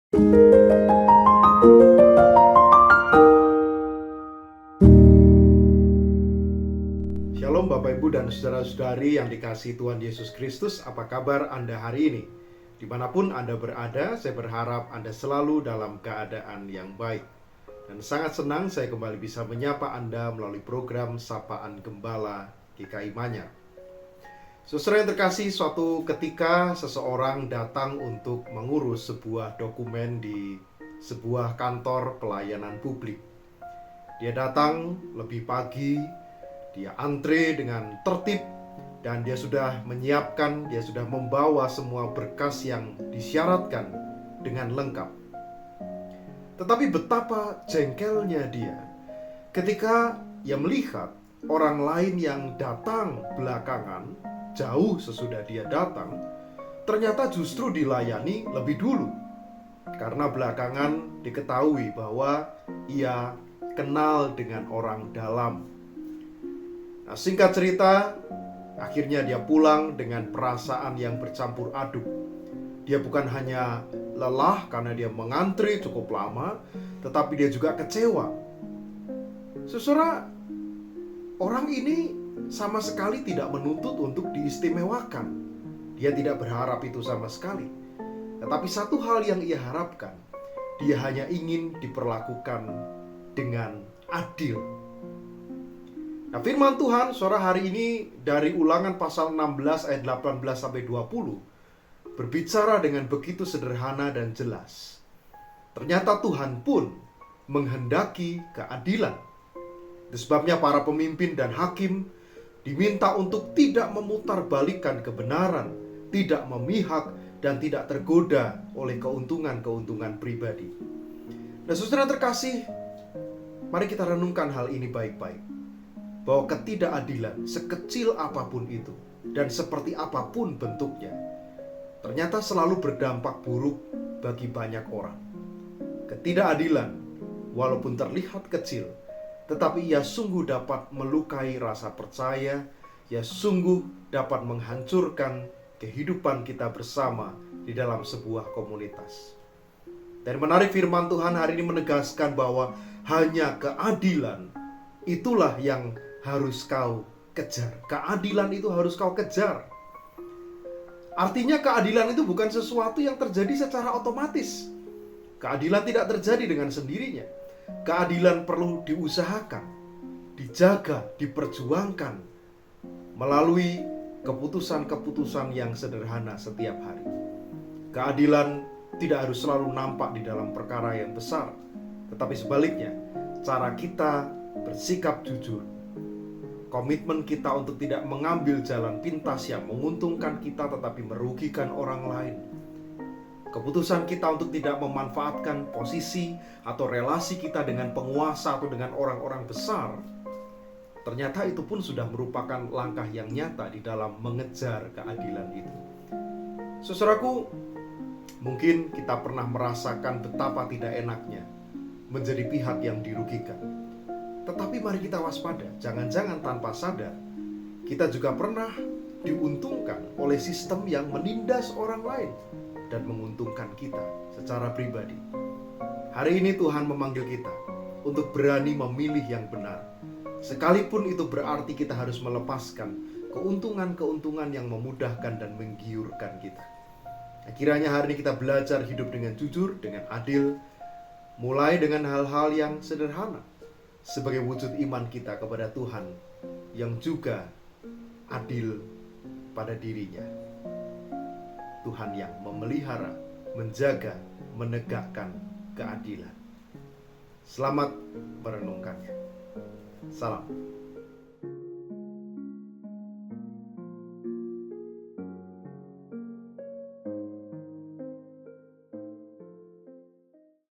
Shalom Bapak Ibu dan Saudara-saudari yang dikasihi Tuhan Yesus Kristus. Apa kabar Anda hari ini? Dimanapun Anda berada, saya berharap Anda selalu dalam keadaan yang baik. Dan sangat senang saya kembali bisa menyapa Anda melalui program Sapaan Gembala GKI Manyar. Saudara yang terkasih, suatu ketika seseorang datang untuk mengurus sebuah dokumen di sebuah kantor pelayanan publik. Dia datang lebih pagi, dia antre dengan tertib, dan dia sudah menyiapkan, dia sudah membawa semua berkas yang disyaratkan dengan lengkap. Tetapi betapa jengkelnya dia ketika ia melihat orang lain yang datang belakangan, jauh sesudah dia datang, ternyata justru dilayani lebih dulu. Karena belakangan diketahui bahwa ia kenal dengan orang dalam. Nah, singkat cerita, akhirnya dia pulang dengan perasaan yang bercampur aduk. Dia bukan hanya lelah karena dia mengantri cukup lama, tetapi dia juga kecewa. Saudara, orang ini sama sekali tidak menuntut untuk diistimewakan. Dia tidak berharap itu sama sekali. Tetapi satu hal yang ia harapkan, dia hanya ingin diperlakukan dengan adil. Nah, firman Tuhan sore hari ini dari Ulangan pasal 16 ayat 18-20 berbicara dengan begitu sederhana dan jelas. Ternyata Tuhan pun menghendaki keadilan. Itu sebabnya para pemimpin dan hakim diminta untuk tidak memutarbalikkan kebenaran, tidak memihak, dan tidak tergoda oleh keuntungan-keuntungan pribadi. Nah, saudara terkasih, mari kita renungkan hal ini baik-baik. Bahwa ketidakadilan sekecil apapun itu dan seperti apapun bentuknya, ternyata selalu berdampak buruk bagi banyak orang. Ketidakadilan, walaupun terlihat kecil, tetapi ia sungguh dapat melukai rasa percaya, ia sungguh dapat menghancurkan kehidupan kita bersama di dalam sebuah komunitas. Dan menarik, firman Tuhan hari ini menegaskan bahwa hanya keadilan itulah yang harus kau kejar. Keadilan itu harus kau kejar. Artinya keadilan itu bukan sesuatu yang terjadi secara otomatis. Keadilan tidak terjadi dengan sendirinya. Keadilan perlu diusahakan, dijaga, diperjuangkan melalui keputusan-keputusan yang sederhana setiap hari. Keadilan tidak harus selalu nampak di dalam perkara yang besar, tetapi sebaliknya, cara kita bersikap jujur, komitmen kita untuk tidak mengambil jalan pintas yang menguntungkan kita tetapi merugikan orang lain, keputusan kita untuk tidak memanfaatkan posisi atau relasi kita dengan penguasa atau dengan orang-orang besar, ternyata itu pun sudah merupakan langkah yang nyata di dalam mengejar keadilan itu. Saudaraku, mungkin kita pernah merasakan betapa tidak enaknya menjadi pihak yang dirugikan. Tetapi mari kita waspada, jangan-jangan tanpa sadar kita juga pernah diuntungkan oleh sistem yang menindas orang lain dan menguntungkan kita secara pribadi. Hari ini Tuhan memanggil kita untuk berani memilih yang benar, sekalipun itu berarti kita harus melepaskan keuntungan-keuntungan yang memudahkan dan menggiurkan kita. Kiranya hari ini kita belajar hidup dengan jujur, dengan adil, mulai dengan hal-hal yang sederhana, sebagai wujud iman kita kepada Tuhan yang juga adil pada dirinya. Tuhan yang memelihara, menjaga, menegakkan keadilan. Selamat merenungkannya. Salam.